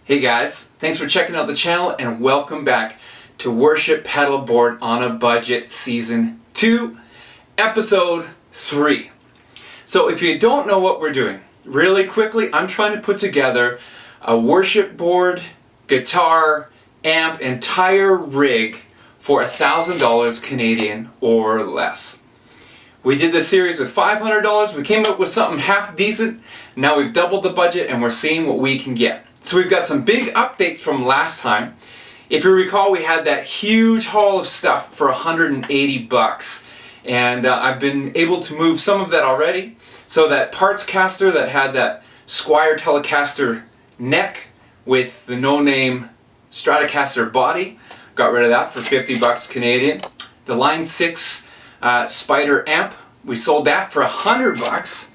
Hey guys, thanks for checking out the channel and welcome back to Worship Pedalboard on a Budget Season 2, Episode 3. So if you don't know what we're doing, really quickly, I'm trying to put together a worship board, guitar, amp, entire rig for $1,000 Canadian or less. We did this series with $500, we came up with something half decent, now we've doubled the budget and we're seeing what we can get. So we've got some big updates from last time. If you recall, we had that huge haul of stuff for $180, and I've been able to move some of that already. So that parts caster that had that Squier Telecaster neck with the no-name Stratocaster body, got rid of that for $50 Canadian. The Line 6 Spider amp, we sold that for $100.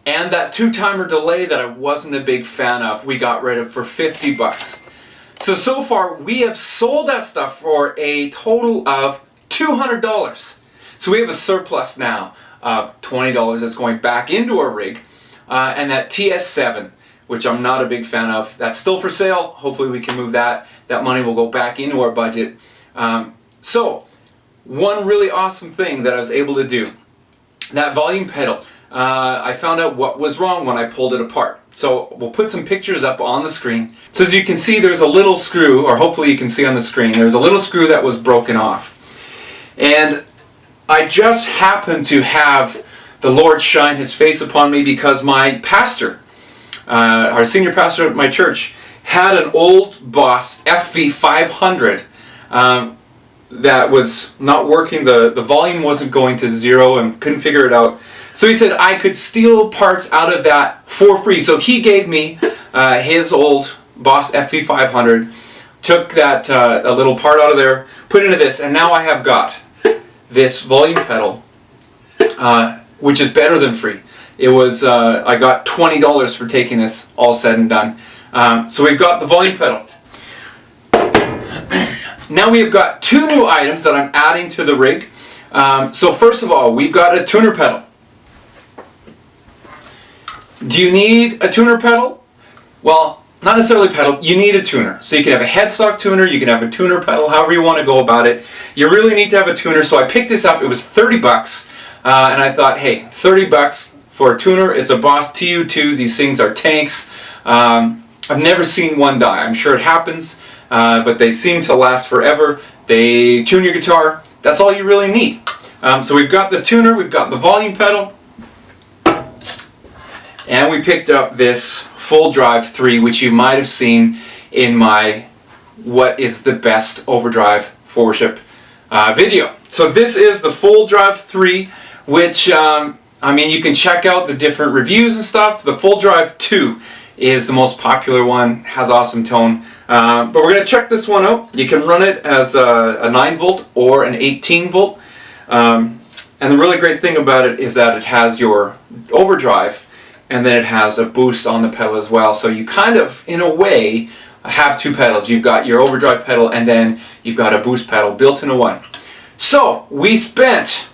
And that two-timer delay that I wasn't a big fan of, we got rid of for $50. So far, we have sold that stuff for a total of $200. So we have a surplus now of $20 that's going back into our rig. And that TS7, which I'm not a big fan of, that's still for sale. Hopefully we can move that. That money will go back into our budget. So, one really awesome thing that I was able to do, that volume pedal. I found out what was wrong when I pulled it apart. So we'll put some pictures up on the screen. So as you can see, there's a little screw, or hopefully you can see on the screen, there's a little screw that was broken off. And I just happened to have the Lord shine His face upon me because my pastor, our senior pastor at my church, had an old Boss FV500 that was not working. The volume wasn't going to zero and couldn't figure it out. So he said I could steal parts out of that for free. So he gave me his old Boss FV500, took that a little part out of there, put it into this, and now I have got this volume pedal, which is better than free. It was I got $20 for taking this, all said and done. So we've got the volume pedal. Now we've got two new items that I'm adding to the rig. So first of all, we've got a tuner pedal. Do you need a tuner pedal? Well, not necessarily pedal, you need a tuner. So you can have a headstock tuner, you can have a tuner pedal, however you want to go about it. You really need to have a tuner, so I picked this up, it was $30, and I thought, hey, $30 for a tuner, it's a Boss TU2, these things are tanks. I've never seen one die, I'm sure it happens, but they seem to last forever. They tune your guitar, that's all you really need. So we've got the tuner, we've got the volume pedal, and we picked up this Full Drive 3, which you might have seen in my What is the Best Overdrive for Worship video. So this is the Full Drive 3, which, I mean, you can check out the different reviews and stuff. The Full Drive 2 is the most popular one, has awesome tone. But we're going to check this one out. You can run it as a 9 volt or an 18 volt. And the really great thing about it is that it has your overdrive, and then it has a boost on the pedal as well. So you kind of, in a way, have two pedals. You've got your overdrive pedal and then you've got a boost pedal built into one. So we spent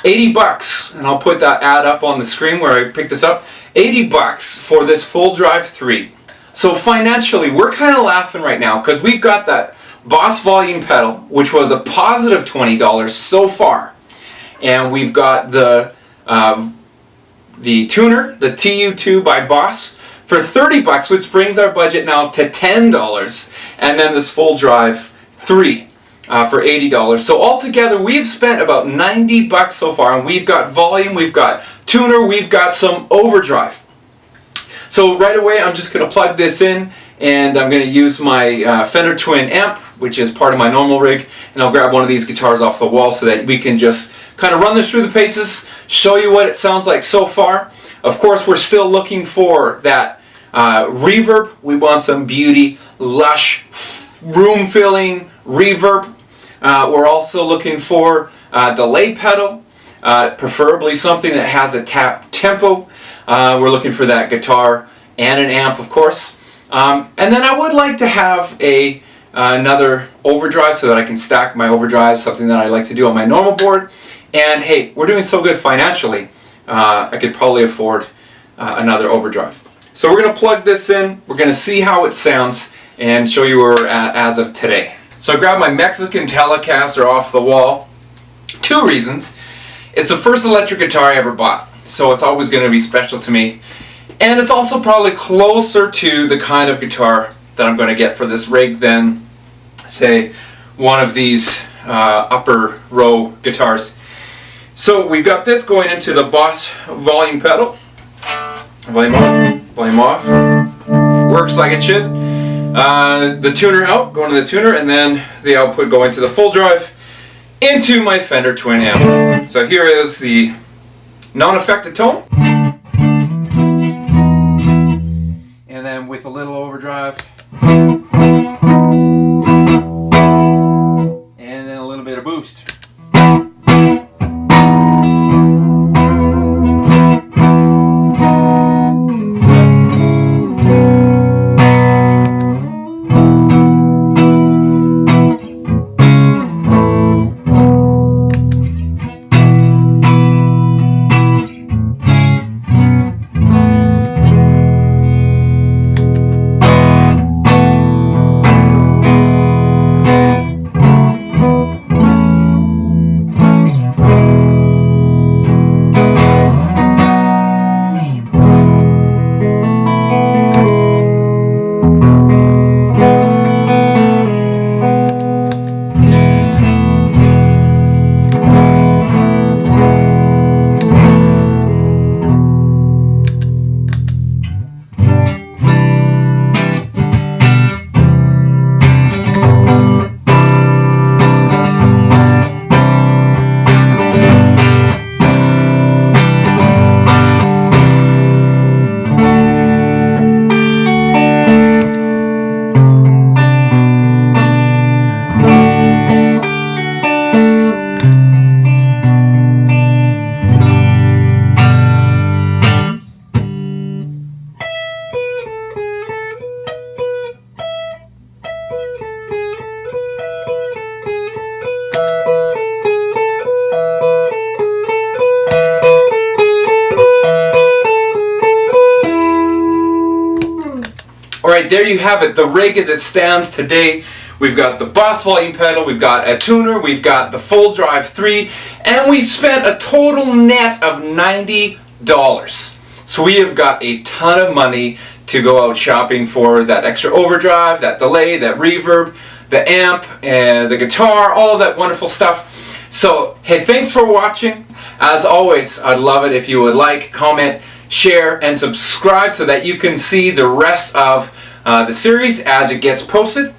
$80, and I'll put that ad up on the screen where I picked this up. $80 for this Full Drive 3. So financially, we're kind of laughing right now because we've got that Boss volume pedal, which was a positive $20 so far. And we've got the tuner, the TU2 by Boss, for $30, which brings our budget now to $10, and then this Full Drive 3 for $80. So altogether, we've spent about $90 so far, and we've got volume, we've got tuner, we've got some overdrive. So right away, I'm just going to plug this in, and I'm going to use my Fender Twin amp, which is part of my normal rig, and I'll grab one of these guitars off the wall so that we can just kind of run this through the paces, show you what it sounds like so far. Of course, we're still looking for that reverb. We want some beauty, lush, room-filling reverb. We're also looking for a delay pedal, preferably something that has a tap tempo. We're looking for that guitar and an amp, of course. And then I would like to have another overdrive so that I can stack my overdrive, something that I like to do on my normal board. And hey, we're doing so good financially, I could probably afford another overdrive. So we're going to plug this in, we're going to see how it sounds, and show you where we're at as of today. So I grabbed my Mexican Telecaster off the wall. 2 reasons. It's the first electric guitar I ever bought, so it's always going to be special to me. And it's also probably closer to the kind of guitar that I'm going to get for this rig than, say, one of these upper row guitars. So we've got this going into the Boss volume pedal. Volume on, volume off. Works like it should. The tuner out, going to the tuner, and then the output going to the full drive into my Fender Twin amp. So here is the non-affected tone. And then with a little overdrive. And then a little bit of boost. Alright, there you have it. The rig as it stands today. We've got the Boss volume pedal, we've got a tuner, we've got the full drive 3, and we spent a total net of $90. So we have got a ton of money to go out shopping for that extra overdrive, that delay, that reverb, the amp, and the guitar, all of that wonderful stuff. So, hey, thanks for watching. As always, I'd love it if you would like, comment, share, and subscribe so that you can see the rest of the series as it gets posted.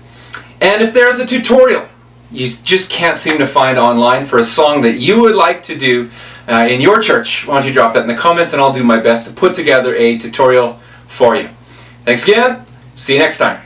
And if there's a tutorial you just can't seem to find online for a song that you would like to do in your church, why don't you drop that in the comments and I'll do my best to put together a tutorial for you. Thanks again. See you next time.